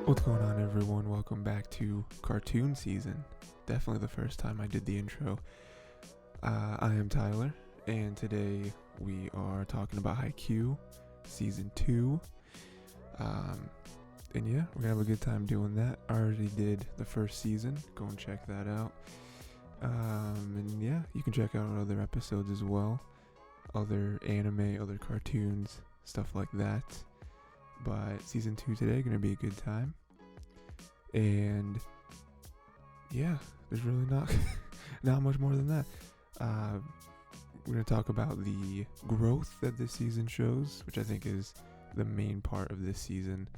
What's going on, everyone? Welcome back to cartoon season. Definitely the first time I did the intro. I am Tyler, and today we are talking about Haikyu season 2. And yeah, we're gonna have a good time doing that. I already did the first season. Go and check that out. And yeah, you can check out other episodes as well, other anime, other cartoons, stuff like that. But season 2 today gonna be a good time. And yeah, there's really not much more than that. We're gonna talk about the growth that this season shows, which I think is the main part of this season,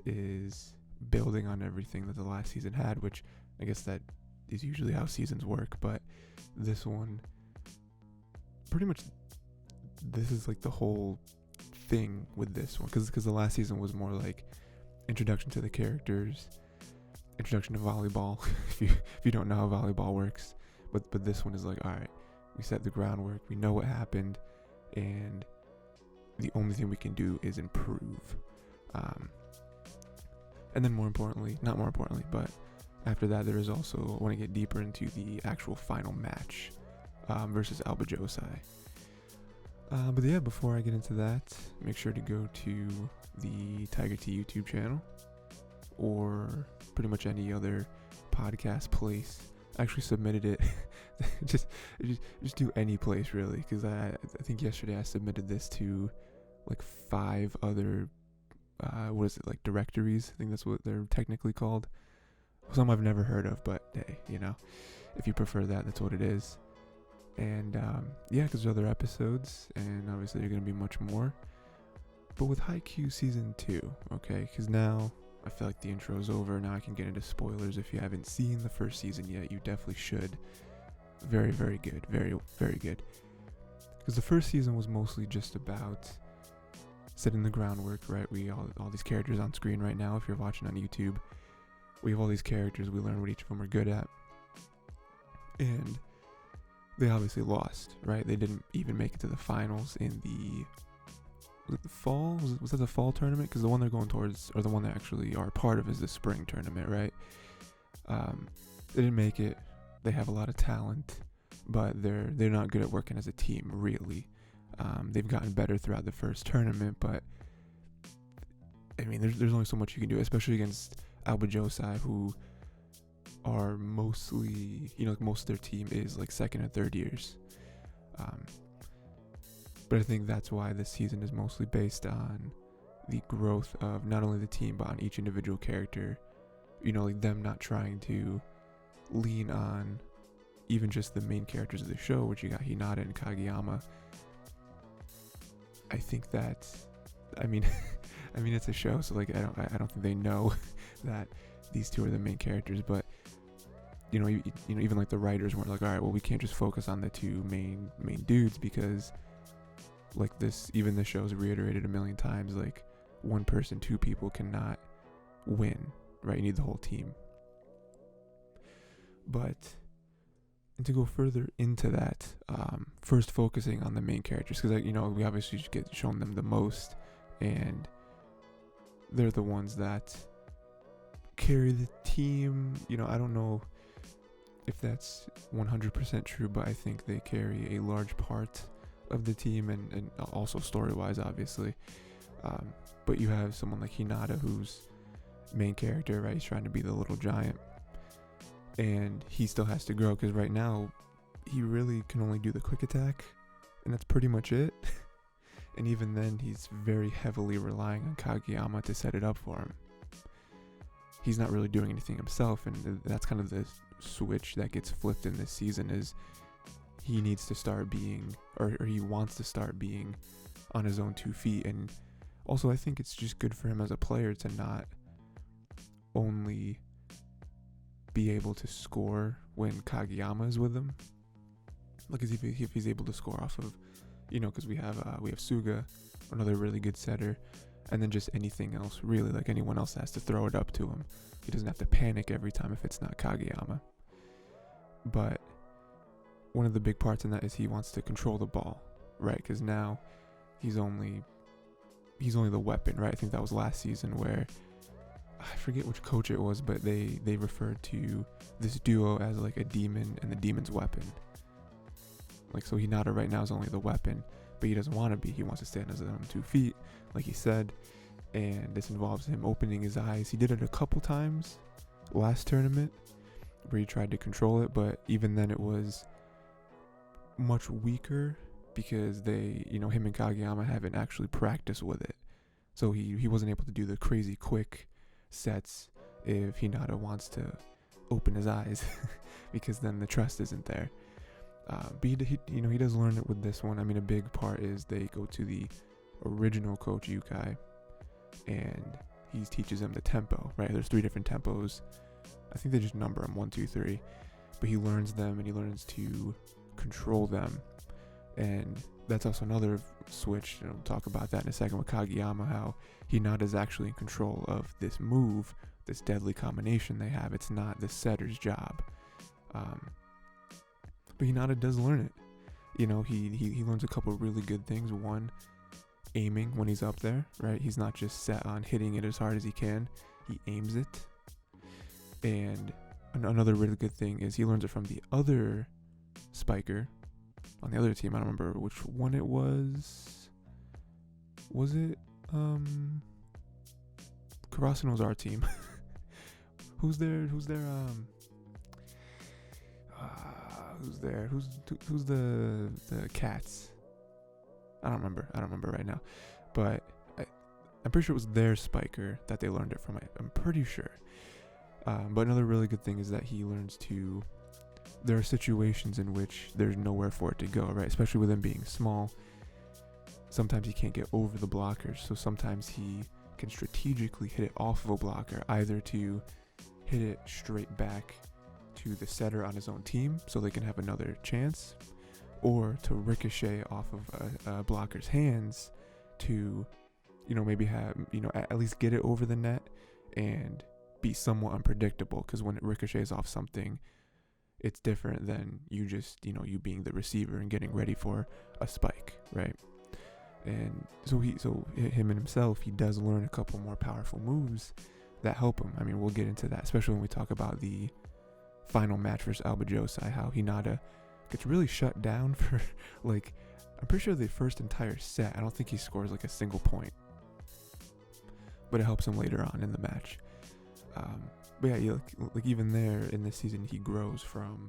is building on everything that the last season had, which I guess that is usually how seasons work, but this one, pretty much, this is like the whole thing with this one, because the last season was more like introduction to the characters, introduction to volleyball, if you don't know how volleyball works, but this one is like, all right, we set the groundwork, we know what happened, and the only thing we can do is improve. And then not more importantly, but after that, there is also, I want to get deeper into the actual final match versus Albajosai. But yeah, before I get into that, make sure to go to the Tiger T YouTube channel or pretty much any other podcast place. I actually submitted it. just do any place really, because I think yesterday I submitted this to like 5 other like directories. I think that's what they're technically called. Some I've never heard of, but hey, if you prefer that, that's what it is. And yeah, because there's other episodes, and obviously there's going to be much more. But with Haikyu season 2, okay, because now I feel like the intro is over. Now I can get into spoilers. If you haven't seen the first season yet, you definitely should. Very, very good. Very, very good. Because the first season was mostly just about setting the groundwork, right? We all these characters on screen right now, if you're watching on YouTube. We have all these characters. We learn what each of them are good at. And they obviously lost, right? They didn't even make it to the finals in was it the fall? Was that the fall tournament? Because the one they're going towards, or the one they actually are part of, is the spring tournament, right? They didn't make it. They have a lot of talent, but they're not good at working as a team, really. They've gotten better throughout the first tournament, but I mean, there's only so much you can do, especially against Albajosai, who are mostly, most of their team is like second and third years. But I think that's why this season is mostly based on the growth of not only the team, but on each individual character. Like them not trying to lean on even just the main characters of the show, which you got Hinata and Kageyama. I think that, it's a show, so like I don't think they know that these two are the main characters, but even like the writers weren't like, all right, well, we can't just focus on the two main dudes, because like the show's reiterated a million times, like one person, 2 people cannot win, right? You need the whole team. But and to go further into that, first focusing on the main characters, because we obviously just get shown them the most, and they're the ones that carry the team. I don't know if that's 100% true, but I think they carry a large part of the team, and also story-wise, obviously. But you have someone like Hinata, who's main character, right? He's trying to be the little giant, and he still has to grow, because right now he really can only do the quick attack, and that's pretty much it. And even then, he's very heavily relying on Kageyama to set it up for him. He's not really doing anything himself, and that's kind of the switch that gets flipped in this season, is he needs to start being, or he wants to start being on his own 2 feet. And also, I think it's just good for him as a player to not only be able to score when Kageyama is with him, like if he's able to score off of, because we have Suga, another really good setter, and then just anything else, really, like anyone else has to throw it up to him. He doesn't have to panic every time if it's not Kageyama. But one of the big parts in that is he wants to control the ball, right? Because now he's only the weapon, right? I think that was last season where I forget which coach it was, but they referred to this duo as like a demon and the demon's weapon. Like, so Hinata right now is only the weapon, but he doesn't want to be. He wants to stand on his own 2 feet, like he said. And this involves him opening his eyes. He did it a couple times last tournament where he tried to control it, but even then it was much weaker because him and Kageyama haven't actually practiced with it. So he wasn't able to do the crazy quick sets if Hinata wants to open his eyes because then the trust isn't there. But he does learn it with this one. I mean, a big part is they go to the original coach Yukai, and he teaches him the tempo, right? There's 3 different tempos. I think they just number them 1, 2, 3, but he learns them and he learns to control them. And that's also another switch, and we'll talk about that in a second with Kageyama, how Hinata's actually in control of this move, this deadly combination they have. It's not the setter's job. But Hinata does learn it. He learns a couple of really good things. One, aiming when he's up there, right? He's not just set on hitting it as hard as he can. He aims it. And another really good thing is he learns it from the other spiker on the other team. I don't remember which one it was. Was it Karasuno's our team? Who's there? Who's the cats? I don't remember right now, but I'm pretty sure it was their spiker that they learned it from. I'm pretty sure. But another really good thing is that he learns to. There are situations in which there's nowhere for it to go, right? Especially with him being small. Sometimes he can't get over the blockers, so sometimes he can strategically hit it off of a blocker, either to hit it straight back to the setter on his own team so they can have another chance, or to ricochet off of a blocker's hands to, maybe have, at least get it over the net and be somewhat unpredictable, because when it ricochets off something, it's different than you just, you being the receiver and getting ready for a spike, right? And so him and himself, he does learn a couple more powerful moves that help him. I mean, we'll get into that, especially when we talk about the final match versus Albajosai, how Hinata gets really shut down for, I'm pretty sure the first entire set, I don't think he scores a single point. But it helps him later on in the match. But yeah, even there in this season, he grows from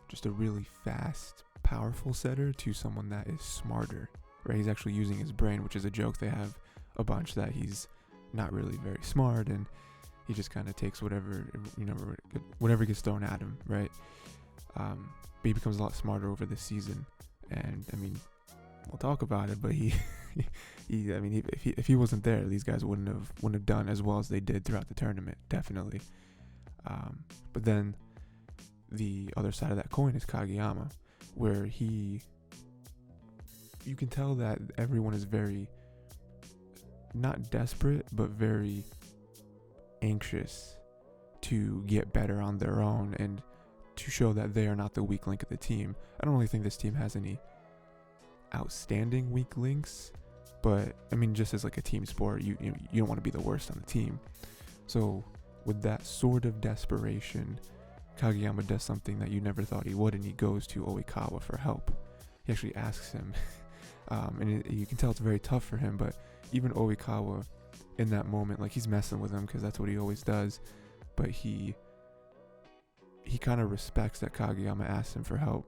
just a really fast, powerful setter to someone that is smarter, right? He's actually using his brain, which is a joke they have a bunch, that he's not really very smart and he just kind of takes whatever gets thrown at him, right? But he becomes a lot smarter over the season, and I mean, we'll talk about it, but if he wasn't there, these guys wouldn't have done as well as they did throughout the tournament, definitely. But then the other side of that coin is Kageyama, where you can tell that everyone is very, not desperate, but very anxious to get better on their own and to show that they are not the weak link of the team. I don't really think this team has any outstanding weak links, but I mean, just as a team sport, you don't want to be the worst on the team. So with that sort of desperation, Kageyama does something that you never thought he would, and he goes to Oikawa for help. He actually asks him, and you can tell it's very tough for him, but even Oikawa in that moment, he's messing with him because that's what he always does, but he kind of respects that Kageyama asks him for help,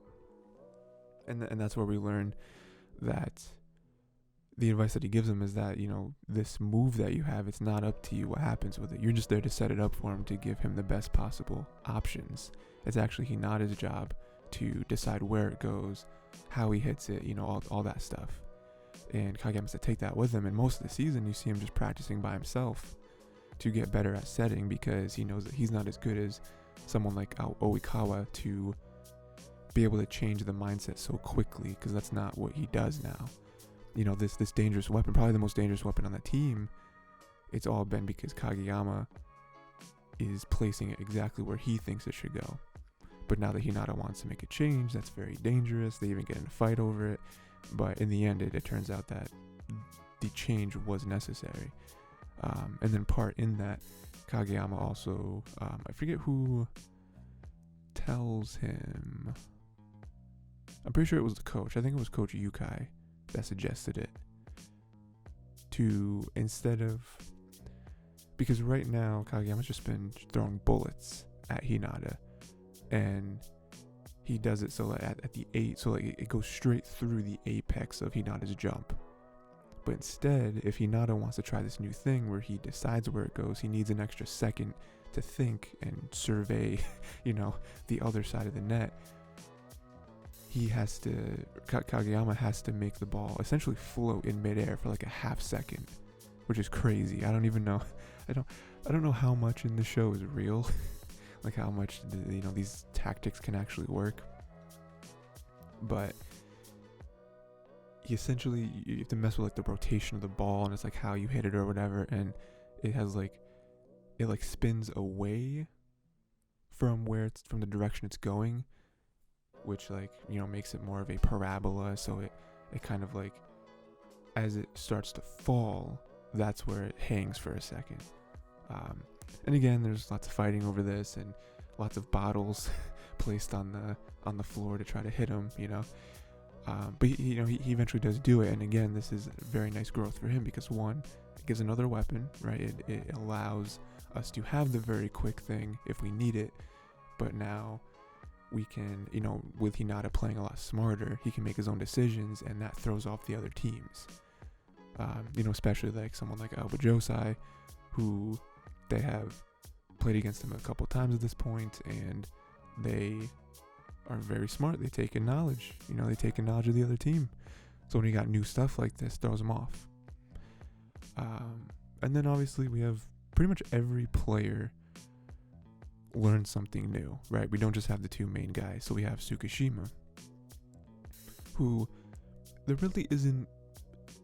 and that's where we learn that the advice that he gives him is that, this move that you have, it's not up to you what happens with it. You're just there to set it up for him, to give him the best possible options. It's actually Hinata's job to decide where it goes, how he hits it, all that stuff. And Kageyama has to take that with him, and most of the season you see him just practicing by himself to get better at setting, because he knows that he's not as good as someone like Oikawa to be able to change the mindset so quickly, because that's not what he does now. This dangerous weapon, probably the most dangerous weapon on the team, it's all been because Kageyama is placing it exactly where he thinks it should go. But now that Hinata wants to make a change, that's very dangerous. They even get in a fight over it. But in the end, it turns out that the change was necessary. And then part in that, Kageyama also, I forget who tells him. I'm pretty sure it was the coach. I think it was Coach Yukai that suggested it. To, instead of, because right now Kageyama's just been throwing bullets at Hinata, and he does it so like at the 8, so like it goes straight through the apex of Hinata's jump. But instead, if Hinata wants to try this new thing where he decides where it goes, he needs an extra second to think and survey, the other side of the net. He has to, Kageyama has to make the ball essentially float in midair for like a half second, which is crazy. I don't even know. I don't know how much in the show is real, like how much these tactics can actually work. But you have to mess with like the rotation of the ball, and it's like how you hit it or whatever, and it has like spins away from the direction it's going, which makes it more of a parabola. So it kind of like, as it starts to fall, that's where it hangs for a second. And again, there's lots of fighting over this, and lots of bottles placed on the floor to try to hit him, but he eventually does do it. And again, this is very nice growth for him, because one, it gives another weapon, right? It allows us to have the very quick thing if we need it, but now we can, with Hinata playing a lot smarter, he can make his own decisions, and that throws off the other teams. Especially like someone like Aoba Josai, who they have played against him a couple times at this point, and they are very smart. They take in knowledge, they take in knowledge of the other team. So when you got new stuff like this, throws them off. And then obviously we have pretty much every player learn something new, right? We don't just have the two main guys. So we have Tsukishima, who there really isn't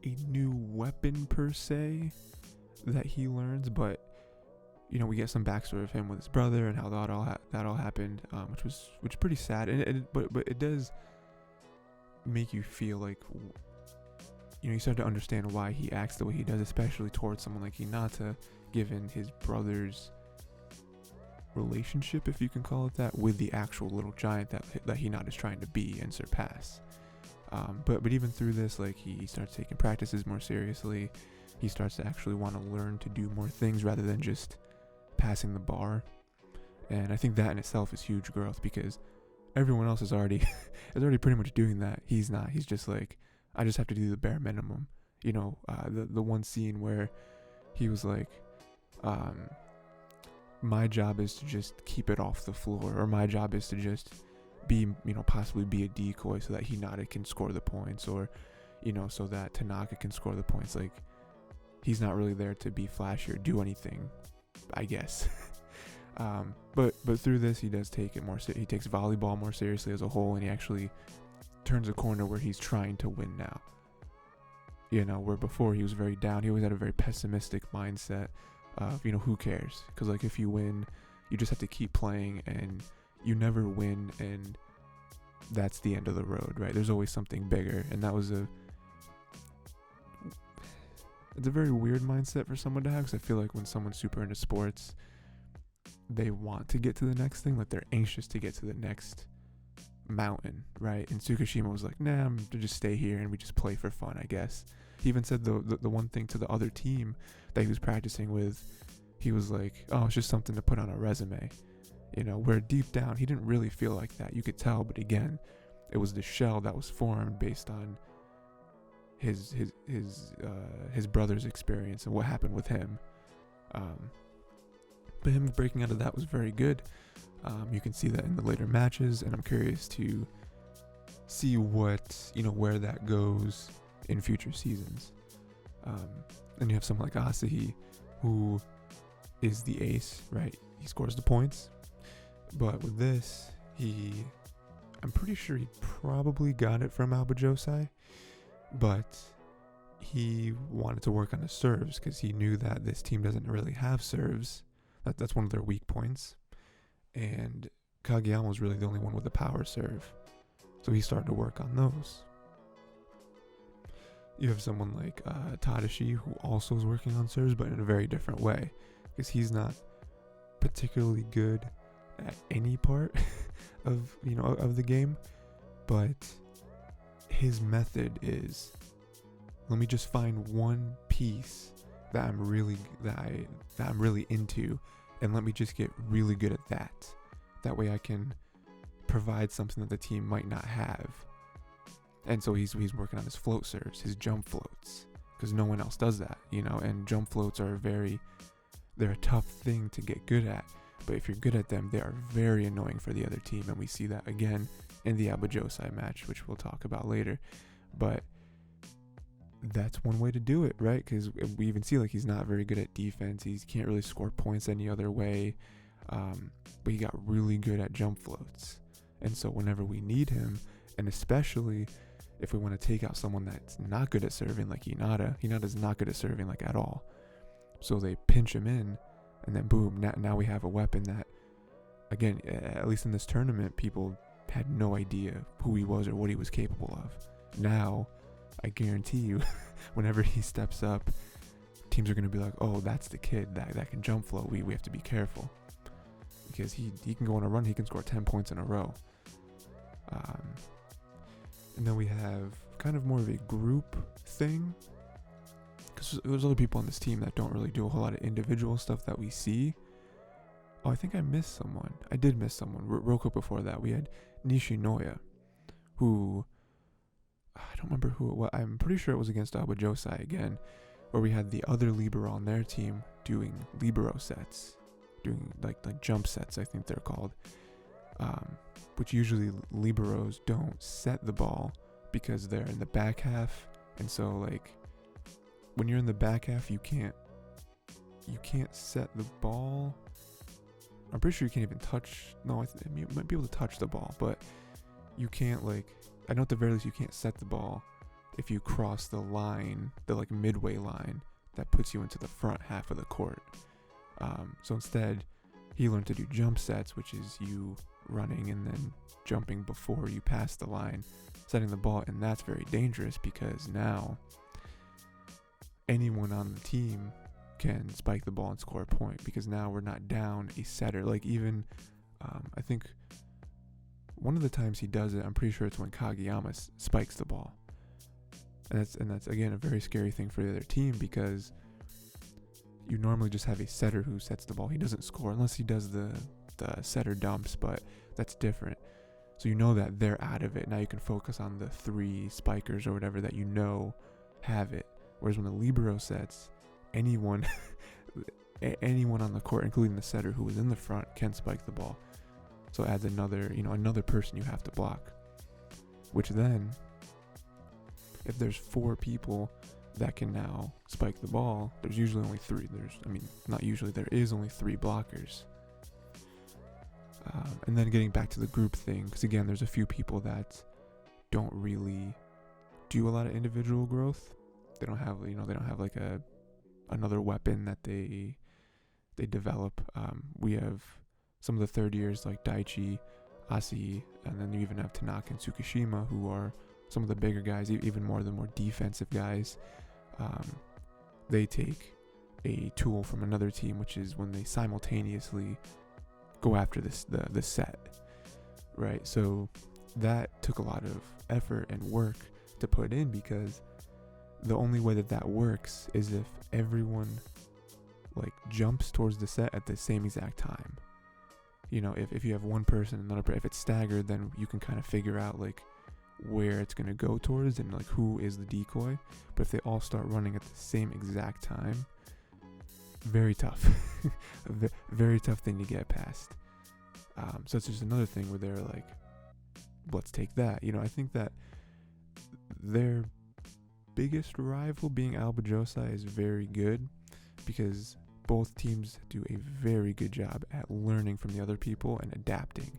a new weapon per se that he learns, but we get some backstory of him with his brother and how that all happened, which is pretty sad. But it does make you feel like you start to understand why he acts the way he does, especially towards someone like Hinata, given his brother's relationship, if you can call it that, with the actual little giant that Hinata is trying to be and surpass. But even through this, like, he starts taking practices more seriously. He starts to actually want to learn to do more things rather than just passing the bar. And I think that in itself is huge growth, because everyone else is already pretty much doing that. He's not. He's just like, I just have to do the bare minimum. The one scene where he was like, my job is to just keep it off the floor, or my job is to just be, possibly be a decoy so that Hinata can score the points, or, so that Tanaka can score the points. Like, he's not really there to be flashy or do anything, I guess. But through this, he does take it more. He takes volleyball more seriously as a whole, and he actually turns a corner where he's trying to win now. Where before he was very down. He always had a very pessimistic mindset of, who cares? Because like, if you win, you just have to keep playing, and you never win, and that's the end of the road, right? There's always something bigger, and that was it's a very weird mindset for someone to have, because I feel like when someone's super into sports, they want to get to the next thing, like they're anxious to get to the next mountain, right? And Tsukishima was like, nah, I'm to just stay here and we just play for fun, I guess. He even said the one thing to the other team that he was practicing with, he was like, oh, it's just something to put on a resume, where deep down he didn't really feel like that. You could tell, but again, it was the shell that was formed based on his brother's experience and what happened with him. But him breaking out of that was very good. You can see that in the later matches, and I'm curious to see what, where that goes in future seasons. And you have someone like Asahi, who is the ace, right? He scores the points. But with this, I'm pretty sure he probably got it from Aoba Josai, but he wanted to work on his serves, because he knew that this team doesn't really have serves. That's one of their weak points. And Kageyama was really the only one with a power serve. So he started to work on those. you have someone like Tadashi, who also is working on serves, but in a very different way, because he's not particularly good at any part of the game, but his method is, let me just find one piece that I'm really into, and let me just get really good at that. That way I can provide something that the team might not have. And so he's working on his float serves, his jump floats, because no one else does that, and jump floats are they're a tough thing to get good at, but if you're good at them, they are very annoying for the other team, and we see that again in the Abajosai match, which we'll talk about later. But that's one way to do it, right? Because we even see like he's not very good at defense. He can't really score points any other way, but he got really good at jump floats. And so whenever we need him, and especially if we want to take out someone that's not good at serving, like Hinata's not good at serving like at all. So they pinch him in, and then boom, now we have a weapon that, again, at least in this tournament, people had no idea who he was or what he was capable of. Now, I guarantee you, whenever he steps up, teams are going to be like, oh, that's the kid that can jump float. We have to be careful. Because he can go on a run, he can score 10 points in a row. And then we have kind of more of a group thing, because there's other people on this team that don't really do a whole lot of individual stuff that we see. Oh, I think I missed someone. I did miss someone. Real quick before that, we had Nishinoya, who, I don't remember who it was. I'm pretty sure it was against Abajosai again, where we had the other libero on their team doing libero sets, doing like jump sets, I think they're called, which usually liberos don't set the ball because they're in the back half, and so like when you're in the back half, you can't set the ball. I'm pretty sure you can't even touch. No, I mean, you might be able to touch the ball, but you can't, like, I know at the very least you can't set the ball if you cross the line, the like midway line that puts you into the front half of the court. So instead, he learned to do jump sets, which is you running and then jumping before you pass the line, setting the ball, and that's very dangerous because now anyone on the team can spike the ball and score a point, because now we're not down a setter. Like even, I think one of the times he does it, I'm pretty sure it's when Kageyama spikes the ball. And that's again a very scary thing for the other team, because you normally just have a setter who sets the ball. He doesn't score unless he does the setter dumps, but that's different. So you know that they're out of it. Now you can focus on the three spikers or whatever that have it. Whereas when the libero sets, anyone on the court, including the setter who was in the front, can spike the ball. So it adds another person you have to block. Which then, if there's 4 people that can now spike the ball, there's usually only 3. There is only 3 blockers. And then getting back to the group thing, because again, there's a few people that don't really do a lot of individual growth. They don't have like another weapon that they develop. We have some of the third years like Daichi, Asi, and then you even have Tanaka and Tsukishima, who are some of the bigger guys, even more the more defensive guys. They take a tool from another team, which is when they simultaneously go after the set, right? So that took a lot of effort and work to put in, because the only way that works is if everyone like jumps towards the set at the same exact time. If you have one person and another person, if it's staggered, then you can kind of figure out like where it's going to go towards and like who is the decoy. But if they all start running at the same exact time, very tough. A very tough thing to get past. So it's just another thing where they're like, let's take that. I think that their biggest rival, being Abajosai, is very good, because both teams do a very good job at learning from the other people and adapting.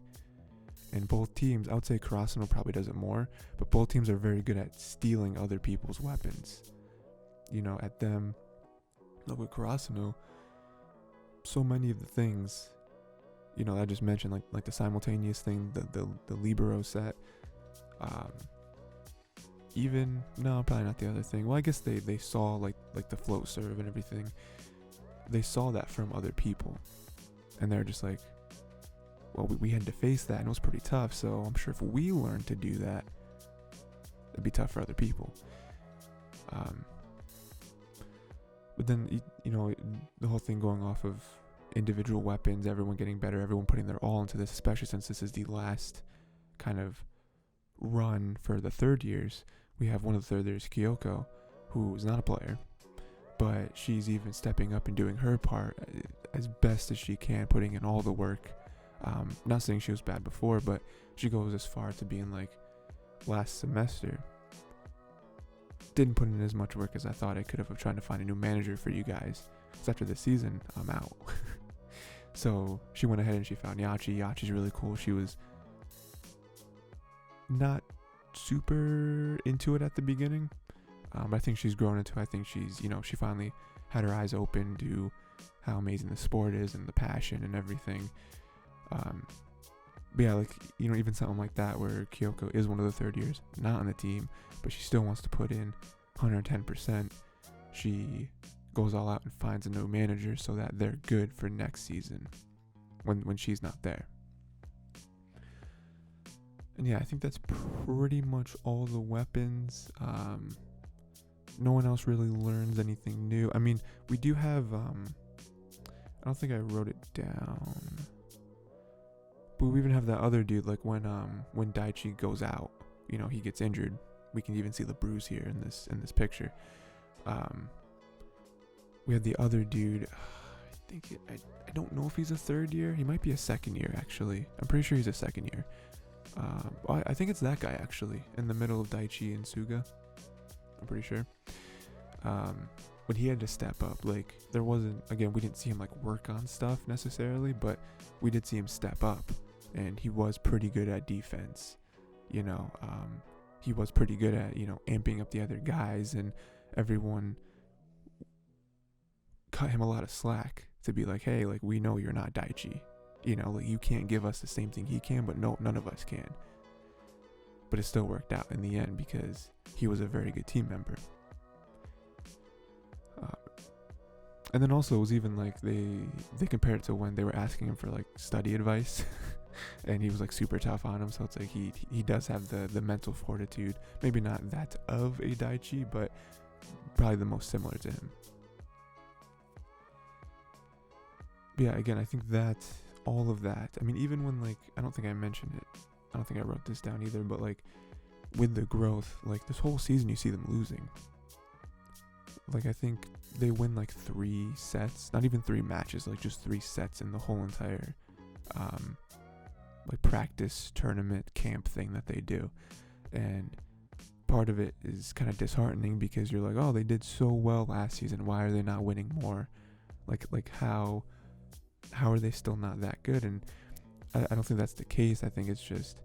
And both teams, I would say Karasuno probably does it more, but both teams are very good at stealing other people's weapons. At them, like with Karasuno, so many of the things, I just mentioned, like the simultaneous thing, the libero set, even no, probably not the other thing. Well, I guess they saw like the float serve and everything. They saw that from other people, and they're just like, well, we had to face that, and it was pretty tough. So I'm sure if we learned to do that, it'd be tough for other people. But then the whole thing going off of individual weapons, everyone getting better, everyone putting their all into this, especially since this is the last kind of run for the third years. We have one of the third years, Kyoko, who is not a player, but she's even stepping up and doing her part as best as she can, putting in all the work. Not saying she was bad before, but she goes as far to being like, last semester didn't put in as much work as I thought I could have trying to find a new manager for you guys, because after this season I'm out. So she went ahead and she found Yachi's really cool. She was not super into it at the beginning, but I think she's grown into it. I think she's she finally had her eyes open to how amazing the sport is and the passion and everything. But yeah, like, even something like that where Kyoko is one of the third years, not on the team, but she still wants to put in 110%. She goes all out and finds a new manager so that they're good for next season when she's not there. And yeah, I think that's pretty much all the weapons. No one else really learns anything new. I mean, we do have, I don't think I wrote it down, but we even have that other dude, like when Daichi goes out, he gets injured. We can even see the bruise here in this picture. We have the other dude. I don't know if he's a third year. He might be a second year, actually. I'm pretty sure he's a second year. I think it's that guy, actually, in the middle of Daichi and Suga. I'm pretty sure. But he had to step up. Like, there wasn't, again, we didn't see him like work on stuff necessarily, but we did see him step up, and he was pretty good at defense. He was pretty good at amping up the other guys, and everyone cut him a lot of slack to be like, hey, like, we know you're not Daichi. Like, you can't give us the same thing he can, but no, none of us can. But it still worked out in the end because he was a very good team member. And then also it was even like they compared it to when they were asking him for like study advice and he was like super tough on him. So it's like he does have the mental fortitude, maybe not that of a Daichi, but probably the most similar to him. But yeah, again, I think that all of that, I mean, even when like, I don't think I mentioned it, I don't think I wrote this down either, but like with the growth, like this whole season you see them losing. Like, I think they win like 3 sets, not even 3 matches, like just 3 sets in the whole entire like practice tournament camp thing that they do. And part of it is kind of disheartening because you're like, oh, they did so well last season, why are they not winning more? Like how are they still not that good? And I don't think that's the case. I think it's just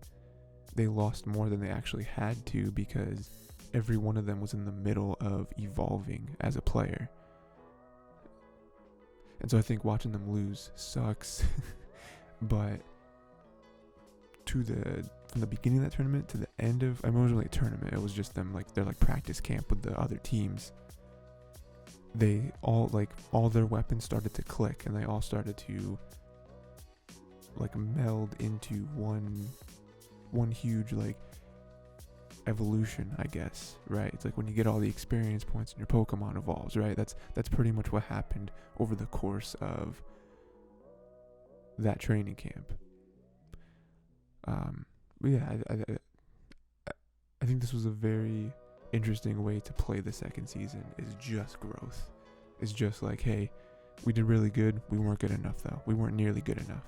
they lost more than they actually had to because every one of them was in the middle of evolving as a player. And so I think watching them lose sucks. But from the beginning of that tournament to the end of, I mean, it wasn't really a tournament, it was just them, like, they're like practice camp with the other teams. They all, like, all their weapons started to click and they all started to like meld into one huge like evolution, I guess, right? It's like when you get all the experience points and your Pokemon evolves, right? That's pretty much what happened over the course of that training camp. But yeah, I think this was a very interesting way to play the second season, is just growth. It's just like, hey, we did really good, we weren't good enough though. We weren't nearly good enough.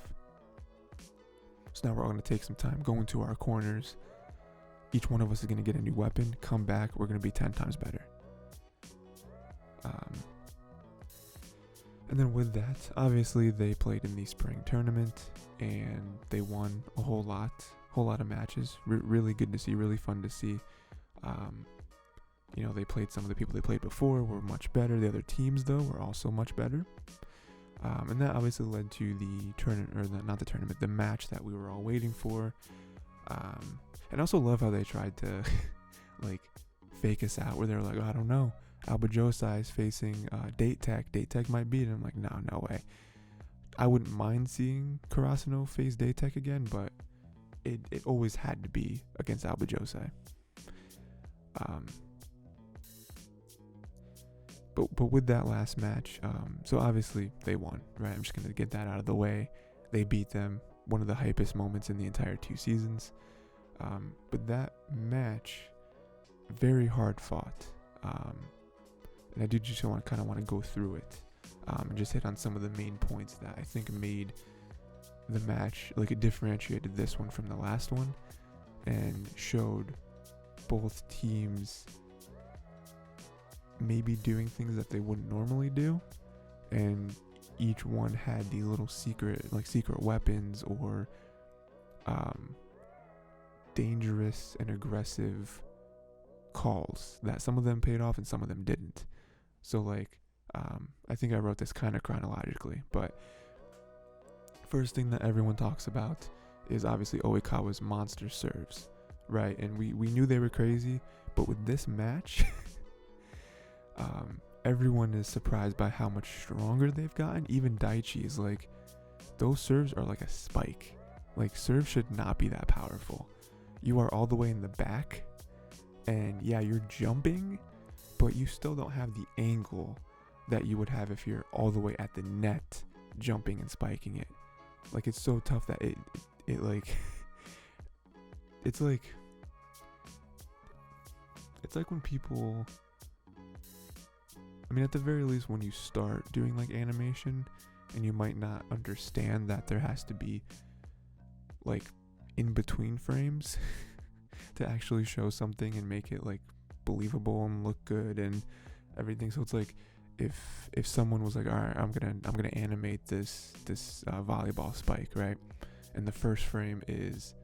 So now we're all going to take some time, go into our corners. Each one of us is going to get a new weapon, come back, we're going to be 10 times better. And then with that, obviously they played in the spring tournament and they won a whole lot of matches. Really good to see, really fun to see. They played some of the people they played before were much better. The other teams though were also much better. And that obviously led to the tournament, the match that we were all waiting for. And I also love how they tried to like fake us out where they're like, oh, I don't know, Alba Josai is facing Date Tech. Date Tech might beat it. I'm like, no way. I wouldn't mind seeing Karasuno face Date Tech again, but it always had to be against Alba Josai. But with that last match, so obviously they won, right? I'm just going to get that out of the way. They beat them, one of the hypest moments in the entire 2 seasons. But that match, very hard fought. And I do just want to go through it and just hit on some of the main points that I think made the match, like it differentiated this one from the last one and showed both teams maybe doing things that they wouldn't normally do, and each one had the little secret weapons or dangerous and aggressive calls that some of them paid off and some of them didn't. So I think I wrote this kind of chronologically, but first thing that everyone talks about is obviously Oikawa's monster serves, right? And we knew they were crazy, but with this match everyone is surprised by how much stronger they've gotten. Even Daichi is like, those serves are like a spike. Like, serves should not be that powerful. You are all the way in the back, and yeah, you're jumping, but you still don't have the angle that you would have if you're all the way at the net jumping and spiking it. Like, it's so tough that it like it's like when people, I mean, at the very least, when you start doing like animation and you might not understand that there has to be like in between frames to actually show something and make it like believable and look good and everything. So it's like if someone was like, all right, I'm gonna animate this volleyball spike, right? And the first frame is,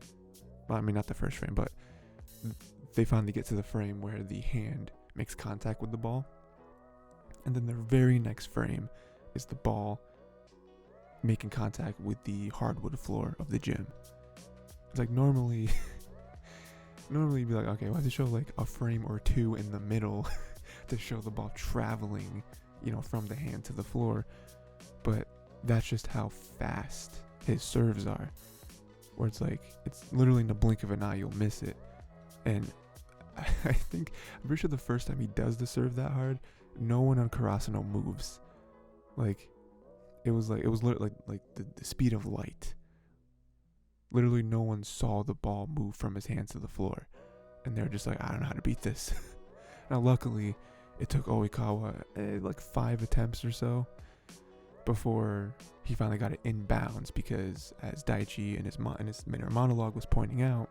well, I mean, not the first frame, but they finally get to the frame where the hand makes contact with the ball. And then the very next frame is the ball making contact with the hardwood floor of the gym. It's like normally you'd be like, okay, why does it show like a frame or two in the middle to show the ball traveling, from the hand to the floor? But that's just how fast his serves are. Where it's like, it's literally in the blink of an eye, you'll miss it. And I'm pretty sure the first time he does the serve that hard, no one on Karasuno moves. Like, it was literally like the speed of light. Literally no one saw the ball move from his hands to the floor. And they're just like, I don't know how to beat this. Now, luckily, it took Oikawa like 5 attempts or so before he finally got it in bounds, because as Daichi in his inner monologue was pointing out,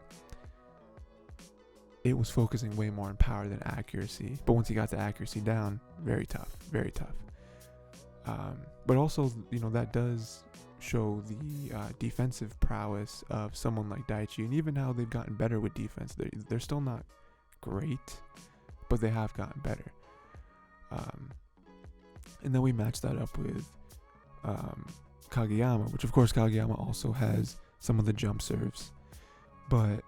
it was focusing way more on power than accuracy. But once he got the accuracy down, very tough, very tough. But also, that does show the defensive prowess of someone like Daichi, and even how they've gotten better with defense. They're still not great, but they have gotten better. And then we match that up with Kageyama, which of course Kageyama also has some of the jump serves. But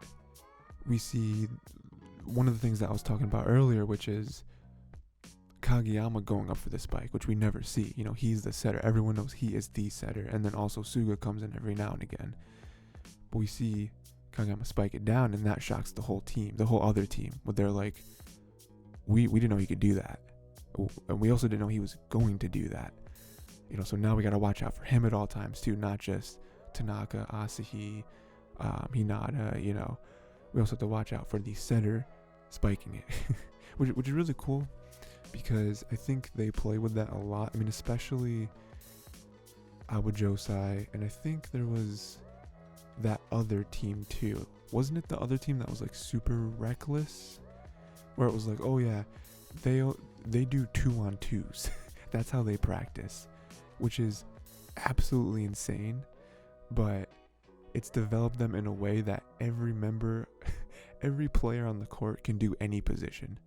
we see one of the things that I was talking about earlier, which is Kageyama going up for the spike, which we never see. He's the setter. Everyone knows he is the setter. And then also Suga comes in every now and again. But we see Kageyama spike it down, and that shocks the whole team, the whole other team. But they're like, we didn't know he could do that. And we also didn't know he was going to do that. So now we got to watch out for him at all times too, not just Tanaka, Asahi, Hinata, We also have to watch out for the setter spiking it, which is really cool, because I think they play with that a lot. I mean, especially Alba Josai, and I think there was that other team too. Wasn't it the other team that was like super reckless? Where it was like, oh yeah, they do 2-on-2s. That's how they practice, which is absolutely insane. But it's developed them in a way that every player on the court can do any position.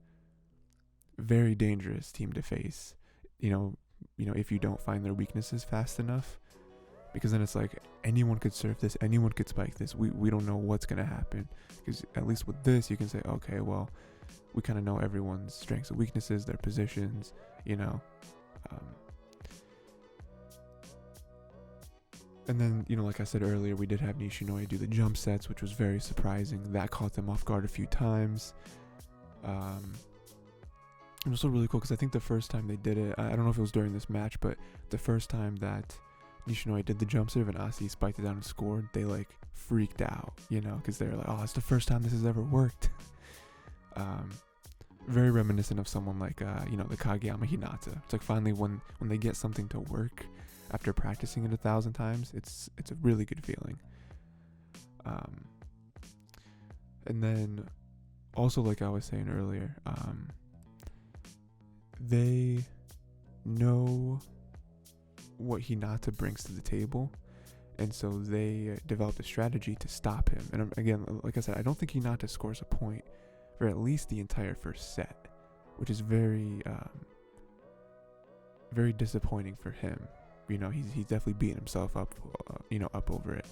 Very dangerous team to face, if you don't find their weaknesses fast enough, because then it's like anyone could serve this, anyone could spike this. We don't know what's going to happen, because at least with this, you can say, okay, well, we kind of know everyone's strengths and weaknesses, their positions, you know. And then, you know, like I said earlier, we did have Nishinoya do the jump sets, which was very surprising. That caught them off guard a few times. It was also really cool because I think the first time they did it, I don't know if it was during this match, but the first time that Nishinoya did the jump serve and Asi spiked it down and scored, they like freaked out, you know, because they're like, oh, it's the first time this has ever worked. Very reminiscent of someone like, you know, the Kageyama Hinata. It's like finally when they get something to work after practicing it 1,000 times, it's a really good feeling. And then also, like I was saying earlier, they know what Hinata brings to the table, and so they developed a strategy to stop him. And again, like I said, I don't think Hinata scores a point for at least the entire first set, which is very very disappointing for him. You know, he's definitely beating himself up, you know, up over it,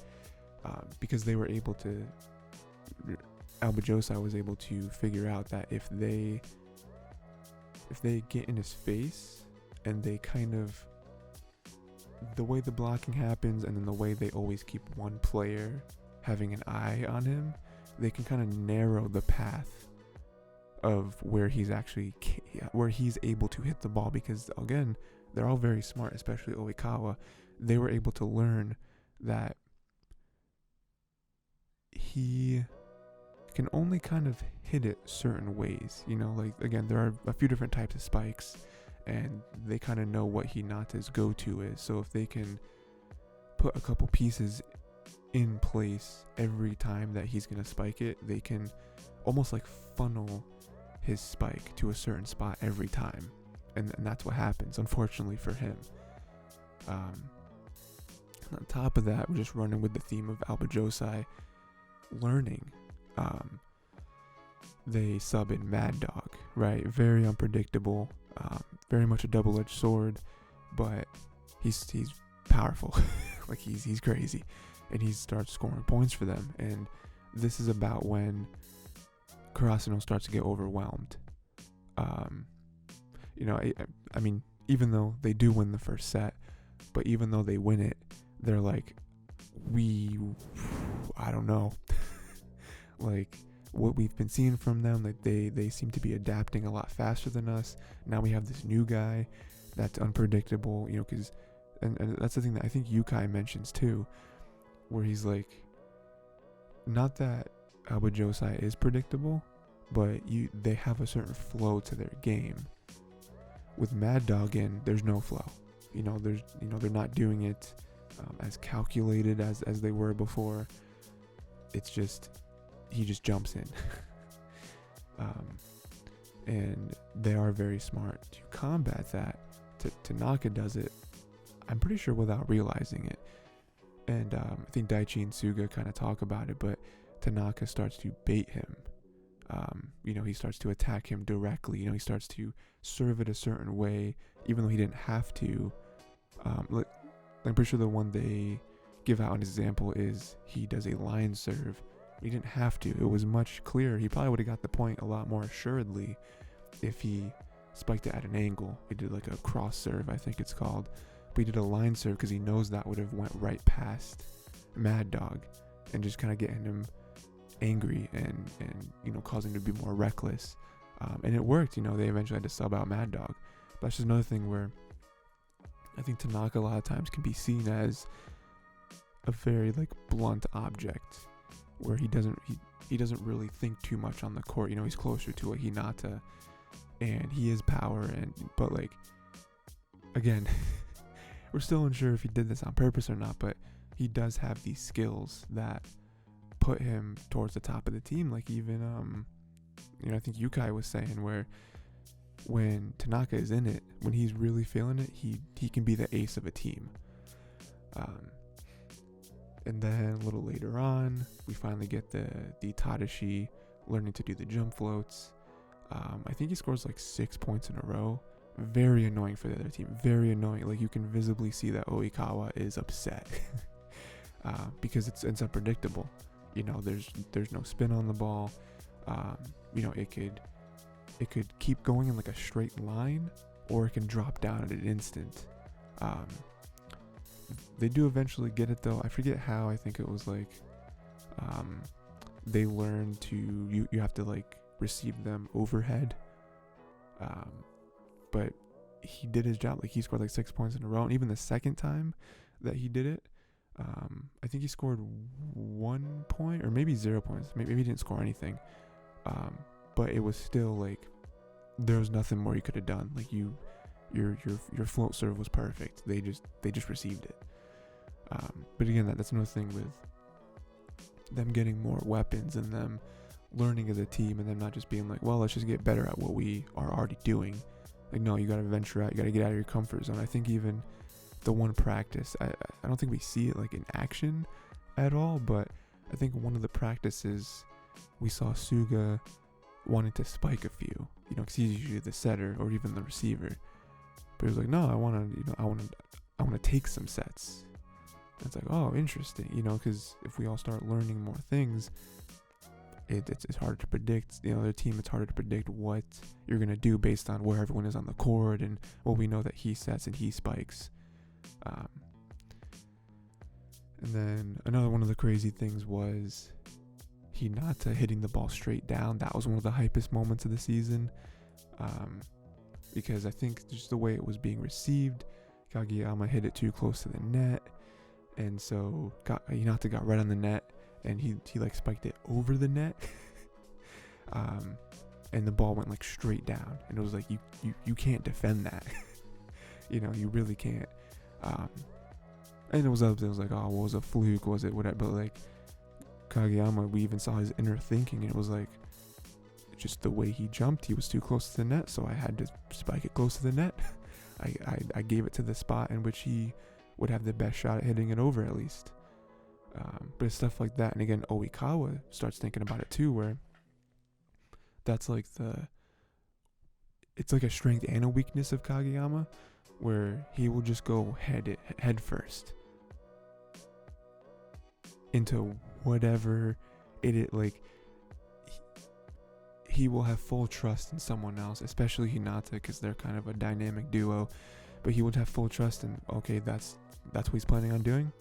because they were able to. Alba Josai was able to figure out that if they get in his face and they kind of, the way the blocking happens and then the way they always keep one player having an eye on him, they can kind of narrow the path of where he's able to hit the ball, because again, they're all very smart, especially Oikawa. They were able to learn that he can only kind of hit it certain ways, you know, like again, there are a few different types of spikes and they kind of know what Hinata's go-to is. So if they can put a couple pieces in place every time that he's going to spike it, they can almost like funnel his spike to a certain spot every time. And that's what happens, unfortunately for him. On top of that, we're just running with the theme of Alba Josai learning. They sub in Mad Dog, right? Very unpredictable, very much a double-edged sword, but he's powerful. Like he's crazy, and he starts scoring points for them. And this is about when Karasuno starts to get overwhelmed. You know, I mean, even though they do win the first set, but even though they win it, they're like, I don't know. Like what we've been seeing from them, like they seem to be adapting a lot faster than us. Now we have this new guy that's unpredictable, you know, because and that's the thing that I think Yukai mentions too, where he's like, not that Alba Josai is predictable, but they have a certain flow to their game. With Mad Dog in, there's no flow. You know, they're not doing it as calculated as they were before. It's just, he just jumps in. And they are very smart to combat that. Tanaka does it, I'm pretty sure, without realizing it. And I think Daichi and Suga kind of talk about it, but Tanaka starts to bait him. You know, he starts to attack him directly. You know, he starts to serve it a certain way, even though he didn't have to. I'm pretty sure the one they give out an example is he does a line serve. He didn't have to. It was much clearer. He probably would have got the point a lot more assuredly if he spiked it at an angle. He did like a cross serve, I think it's called. But he did a line serve because he knows that would have went right past Mad Dog and just kind of getting him angry and you know, causing him to be more reckless. And it worked. You know, they eventually had to sub out Mad Dog. But that's just another thing where I think Tanaka a lot of times can be seen as a very like blunt object, where he doesn't really think too much on the court. You know, he's closer to a Hinata, and he is power, but like, again, we're still unsure if he did this on purpose or not, but he does have these skills that put him towards the top of the team. Like even you know, I think Yukai was saying where when Tanaka is in it, when he's really feeling it, he can be the ace of a team. And then a little later on, we finally get the Tadashi learning to do the jump floats. I think he scores like 6 points in a row. Very annoying for the other team. Very annoying. Like you can visibly see that Oikawa is upset because it's unpredictable. You know, there's no spin on the ball. You know, it could it could keep going in like a straight line, or it can drop down at an instant. They do eventually get it though. I forget how. I think it was like they learn to you have to like receive them overhead. But he did his job. Like he scored like 6 points in a row, and even the second time that he did it, I think he scored 1 point or maybe 0 points. Maybe he didn't score anything. But it was still like there was nothing more you could have done. Like your float serve was perfect. They just received it. But again, that's another thing with them getting more weapons and them learning as a team, and them not just being like, well, let's just get better at what we are already doing. Like, no, you got to venture out. You got to get out of your comfort zone. I think even the one practice, I don't think we see it like in action at all, but I think one of the practices we saw Suga wanting to spike a few, because he's usually the setter or even the receiver. But he was like, no, I want to take some sets. And it's like, oh, interesting, because if we all start learning more things, it's harder to predict. Their team, it's harder to predict what you're going to do based on where everyone is on the court, and we know that he sets and he spikes. And then another one of the crazy things was Hinata hitting the ball straight down. That was one of the hypest moments of the season, because I think just the way it was being received, Kageyama hit it too close to the net, and so Hinata got right on the net, and he like spiked it over the net, and the ball went like straight down, and it was like you can't defend that. You really can't. And it was like, oh, what was a fluke? Was it whatever? But like Kageyama, we even saw his inner thinking, and it was like just the way he jumped, he was too close to the net, so I had to spike it close to the net. I gave it to the spot in which he would have the best shot at hitting it over, at least. But it's stuff like that. And again, Oikawa starts thinking about it too, where that's like it's like a strength and a weakness of Kageyama, where he will just go head first into whatever like he will have full trust in someone else, especially Hinata, because they're kind of a dynamic duo. But he would have full trust in, okay, that's what he's planning on doing.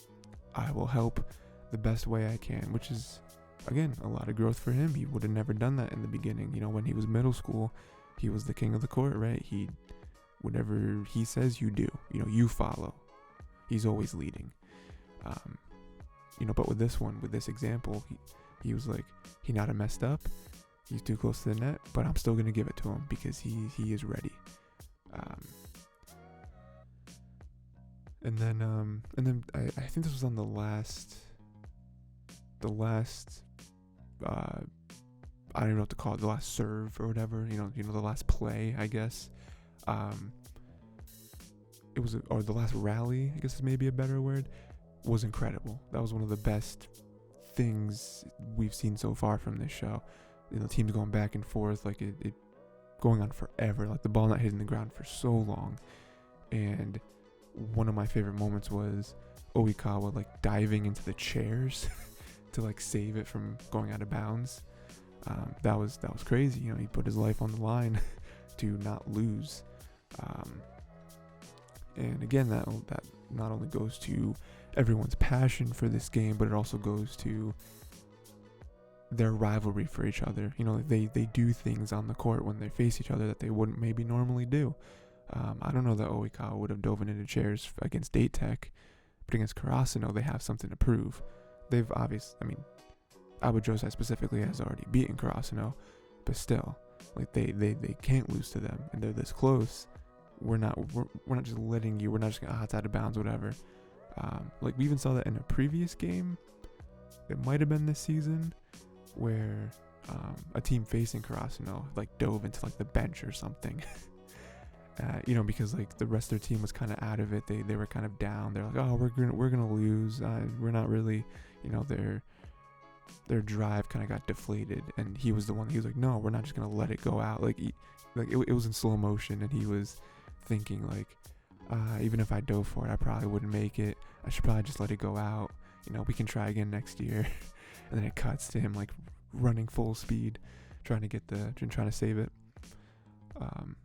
I will help the best way I can, which is, again, a lot of growth for him. He would have never done that in the beginning. When he was middle school, he was the king of the court, right? Whatever he says, you do. You follow. He's always leading. But with this example, he was like, Hinata messed up. He's too close to the net, but I'm still gonna give it to him because he is ready. And then I think this was on the last I don't even know what to call it, the last serve or whatever, the last play, I guess. It was, or the last rally, I guess is maybe a better word, was incredible. That was one of the best things we've seen so far from this show. Teams going back and forth, like it going on forever, like the ball not hitting the ground for so long. And one of my favorite moments was Oikawa like diving into the chairs to like save it from going out of bounds. That was crazy. He put his life on the line to not lose. And again, that not only goes to everyone's passion for this game, but it also goes to their rivalry for each other. They do things on the court when they face each other that they wouldn't maybe normally do. I don't know that Oikawa would have dove into chairs against Date Tech, but against Karasuno, they have something to prove. They've Abujosai specifically has already beaten Karasuno, but still, like they can't lose to them, and they're this close. We're not just letting you. We're not just gonna hot out of bounds, whatever. Like we even saw that in a previous game. It might have been this season, where a team facing Karasuno like dove into like the bench or something. Because like the rest of their team was kind of out of it. They were kind of down. They're like, oh, we're gonna lose. We're not really, their drive kind of got deflated. And he was the one. He was like, no, we're not just gonna let it go out. Like it was in slow motion, and he was thinking like, even if I dove for it, I probably wouldn't make it. I should probably just let it go out. We can try again next year. And then it cuts to him like running full speed, trying to save it. And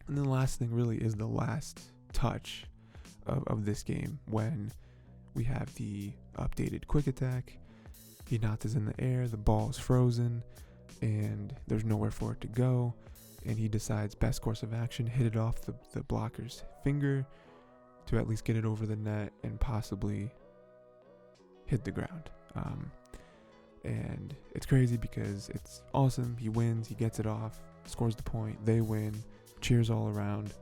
then the last thing really is the last touch of this game, when we have the updated quick attack. Hinata's in the air, the ball is frozen, and there's nowhere for it to go, and he decides best course of action, hit it off the blocker's finger to at least get it over the net and possibly hit the ground. And it's crazy because it's awesome. He wins, he gets it off, scores the point, they win, cheers all around.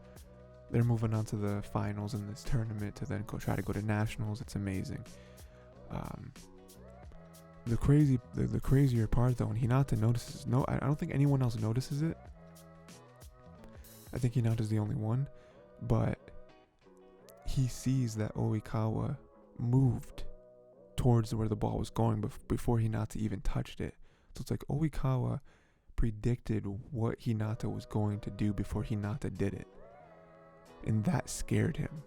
They're moving on to the finals in this tournament to then try to go to nationals. It's amazing. The crazier part though, when Hinata notices, I don't think anyone else notices it. I think Hinata's the only one, but he sees that Oikawa moved towards where the ball was going before Hinata even touched it. So it's like Oikawa predicted what Hinata was going to do before Hinata did it. And that scared him.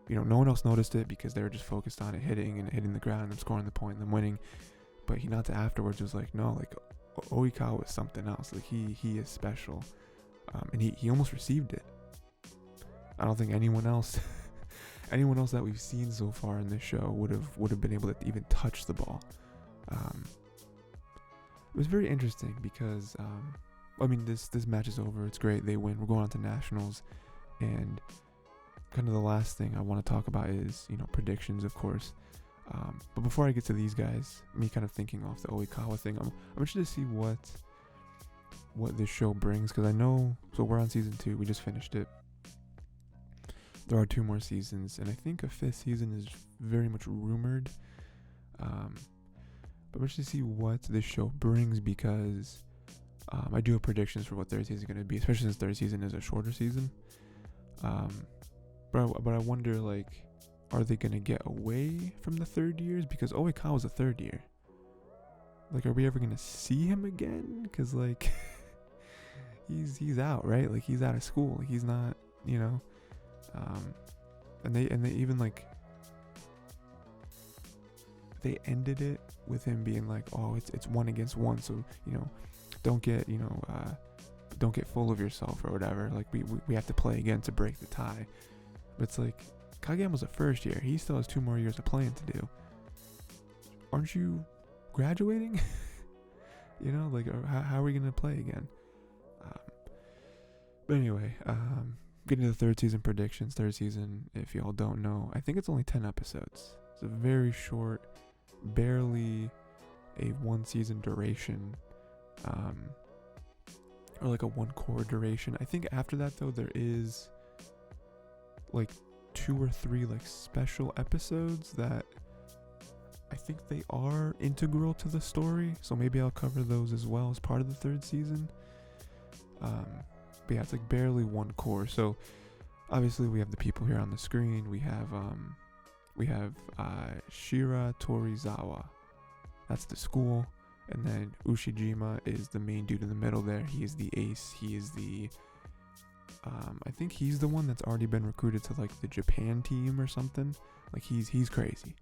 No one else noticed it because they were just focused on it hitting the ground and scoring the point and then winning. But Hinata afterwards was like, no, like Oikawa is something else. Like he is special. And he almost received it. I don't think anyone else that we've seen so far in this show would have been able to even touch the ball. It was very interesting because this match is over. It's great. They win. We're going on to nationals, and kind of the last thing I want to talk about is predictions, of course. But before I get to these guys, me kind of thinking off the Oikawa thing, I'm interested to see what this show brings, because I know, so we're on season 2, we just finished it. There are 2 more seasons, and I think a 5th season is very much rumored. But I'm interested to see what this show brings, because I do have predictions for what 3rd season is going to be, especially since 3rd season is a shorter season. But I wonder, like, are they going to get away from the 3rd years? Because Oikawa's a 3rd year. Like, are we ever going to see him again? Because, like, he's out, right? Like, he's out of school. He's not, and they even, like, they ended it with him being like, oh, it's 1 against 1, so, don't get full of yourself or whatever. Like, we have to play again to break the tie. But it's like, Kageyama's a 1st year. He still has 2 more years of playing to do. Aren't you graduating? Like, how are we gonna play again? But anyway, getting to the 3rd season predictions. 3rd season, if y'all don't know, I think it's only 10 episodes. It's a very short, barely a 1 season duration, or like a 1 core duration. I think after that though, there is like 2 or 3 like special episodes that I think they are integral to the story, so maybe I'll cover those as well as part of the 3rd season. But yeah, it's like barely 1 core. So obviously we have the people here on the screen. We have Shira Torizawa, that's the school, and then Ushijima is the main dude in the middle there. He is the ace. He is the I think he's the one that's already been recruited to like the Japan team or something. Like he's crazy.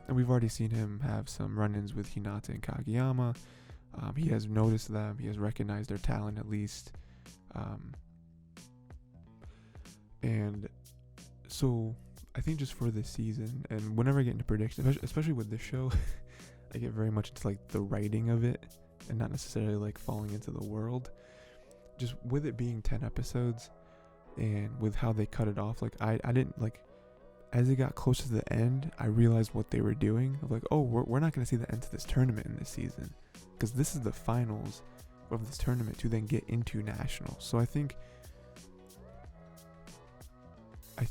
And we've already seen him have some run-ins with Hinata and Kageyama. He has noticed them. He has recognized their talent at least. And so I think just for this season, and whenever I get into predictions, especially with this show, I get very much into like the writing of it and not necessarily like falling into the world. Just with it being 10 episodes and with how they cut it off, like I didn't like, as it got close to the end, I realized what they were doing. Of like, oh, we're not going to see the end to this tournament in this season, because this is the finals of this tournament to then get into nationals. So I think I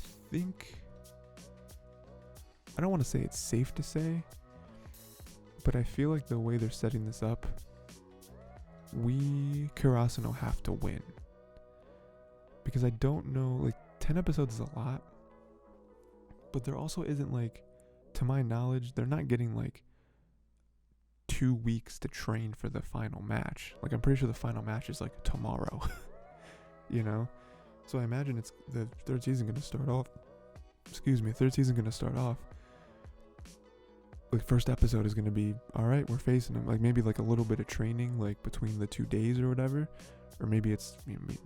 don't want to say it's safe to say, but I feel like the way they're setting this up, we Kurasuno have to win, because I don't know, like 10 episodes is a lot, but there also isn't, like, to my knowledge, they're not getting like 2 weeks to train for the final match. Like, I'm pretty sure the final match is like tomorrow. So I imagine it's the 3rd season going to start off. 3rd season going to start off. Like, first episode is going to be, all right, we're facing them. Like, maybe like a little bit of training, like between the 2 days or whatever, or maybe it's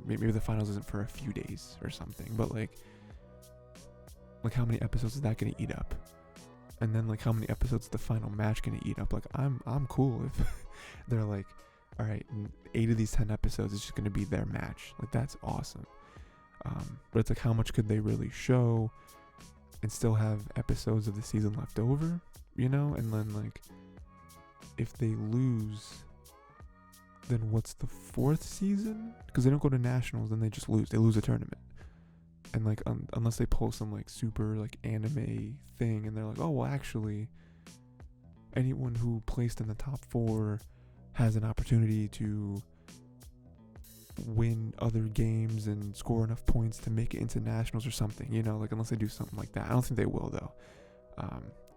maybe the finals isn't for a few days or something, but like how many episodes is that gonna eat up? And then like how many episodes is the final match gonna eat up? Like I'm cool if they're like, all right, 8 of these 10 episodes is just gonna be their match. Like that's awesome. But it's like, how much could they really show and still have episodes of the season left over, you know? And then like, if they lose, then what's the 4th season? Because they don't go to nationals, then they just lose. They lose a tournament. And like, unless they pull some like super like anime thing, and they're like, oh well, actually, anyone who placed in the top 4 has an opportunity to win other games and score enough points to make it into nationals or something, you know, like unless they do something like that. I don't think they will though.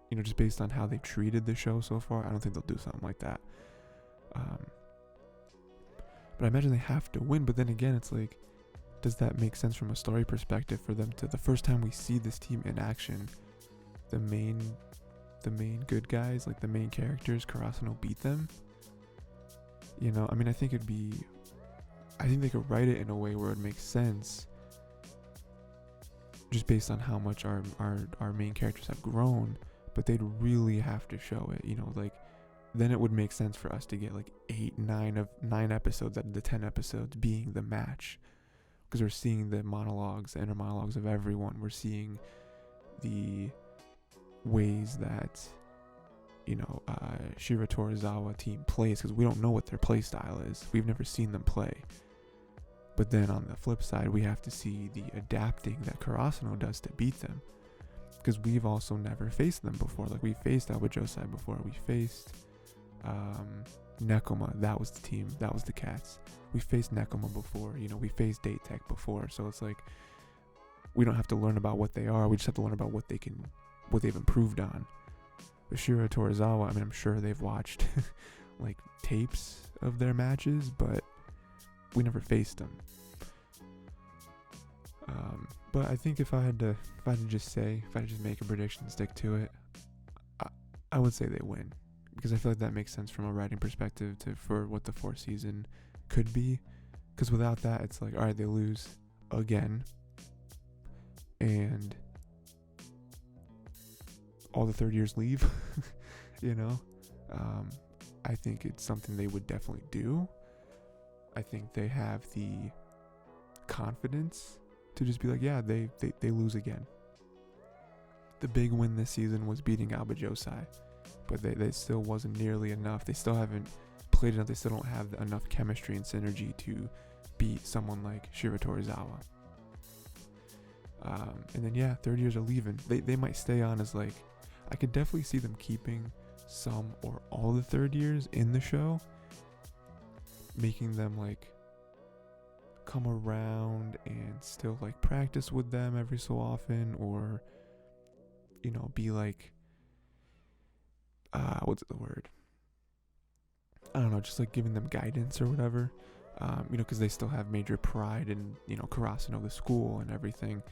You know, just based on how they've treated the show so far, I don't think they'll do something like that. But I imagine they have to win. But then again, it's like, does that make sense from a story perspective for them to, the first time we see this team in action, the main good guys, like the main characters, Karasuno beat them? You know, I mean, I think they could write it in a way where it makes sense, just based on how much our main characters have grown. But they'd really have to show it, you know, like then it would make sense for us to get like 9 episodes out of the 10 episodes being the match, because we're seeing the monologues, the inner monologues of everyone. We're seeing the ways that, you know, Shira Torizawa team plays, because we don't know what their play style is. We've never seen them play. But then on the flip side, we have to see the adapting that Karasuno does to beat them, because we've also never faced them before. Like, we faced Alba Josai before. We faced Nekoma. That was the team. That was the Cats. We faced Nekoma before. You know, we faced Date Tech before. So it's like, we don't have to learn about what they are. We just have to learn about what they've improved on. With Shira Torizawa, I mean, I'm sure they've watched like tapes of their matches, but we never faced them. But I think if I had to just make a prediction and stick to it, I would say they win, because I feel like that makes sense from a writing perspective for what the 4th season could be. Because without that, it's like, all right, they lose again, and all the third years leave. You know, I think it's something they would definitely do. I think they have the confidence to just be like, yeah, they lose again. The big win this season was beating Alba Josai, but they still wasn't nearly enough. They still haven't played enough. They still don't have enough chemistry and synergy to beat someone like Shira Torizawa. And then yeah, third years are leaving. They might stay on as like, I could definitely see them keeping some or all the third years in the show, making them like come around and still like practice with them every so often, or, you know, be like, what's the word? I don't know, just like giving them guidance or whatever. You know, because they still have major pride in, you know, Karasuno, the school and everything.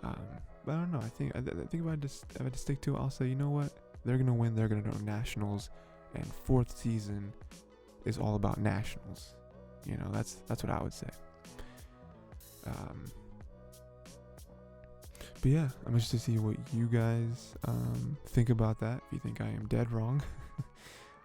But I don't know. I think if I had to stick to it, I'll say, you know what? They're gonna win. They're gonna go to nationals, and 4th season is all about nationals. You know, that's what I would say. But yeah, I'm just to see what you guys think about that. If you think I am dead wrong,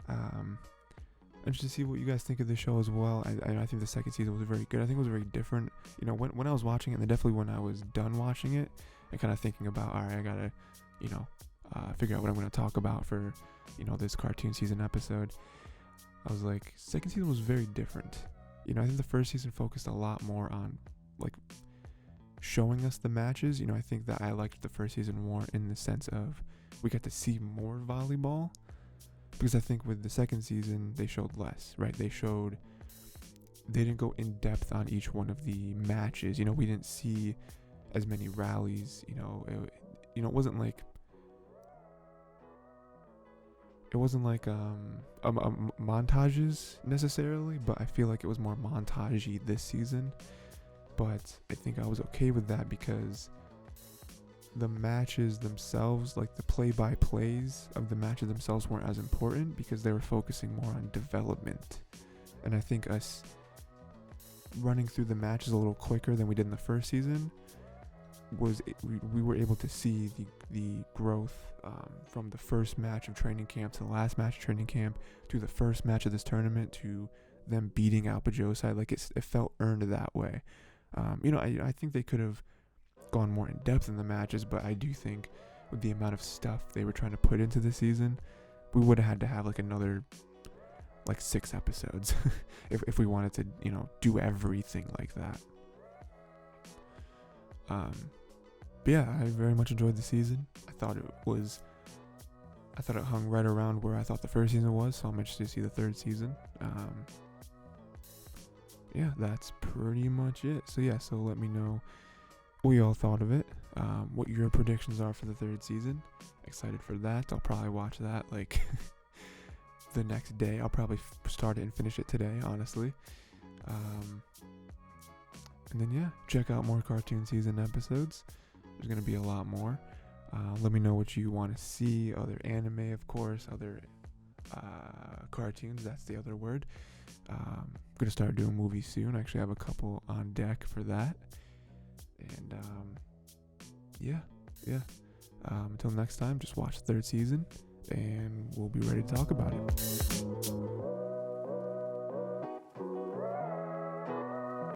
and just to see what you guys think of the show as well. I think the 2nd season was very good. I think it was very different. You know, when I was watching it, and definitely when I was done watching it, and kind of thinking about, all right, I gotta, you know, figure out what I'm gonna talk about for, you know, this cartoon season episode. I was like, 2nd season was very different. You know, I think the 1st season focused a lot more on like showing us the matches. You know, I think that I liked the 1st season more in the sense of we got to see more volleyball, because I think with the 2nd season they showed less, right? They didn't go in depth on each one of the matches. You know, we didn't see as many rallies. You know, it wasn't like montages necessarily, but I feel like it was more montagey this season. But I think I was okay with that, because the matches themselves, like the play-by-plays of the matches themselves, weren't as important, because they were focusing more on development. And I think us running through the matches a little quicker than we did in the first season, we were able to see the growth from the first match of training camp to the last match of training camp to the first match of this tournament to them beating Alpha Josai. Like, it felt earned that way. I think they could have gone more in depth in the matches, but I do think with the amount of stuff they were trying to put into the season, we would have had to have like another 6 episodes if we wanted to, do everything like that. But yeah, I very much enjoyed the season. I thought it hung right around where I thought the first season was, so I'm interested to see the third season. Yeah, that's pretty much it. So let me know what you all thought of it, what your predictions are for the third season. Excited for that. I'll probably watch that the next day. I'll probably start it and finish it today, honestly. And then yeah, check out more cartoon season episodes. There's going to be a lot more. Let me know what you want to see. Other anime, of course. Other cartoons, that's the other word. I'm going to start doing movies soon. I actually have a couple on deck for that. And yeah. Until next time, just watch the third season and we'll be ready to talk about it.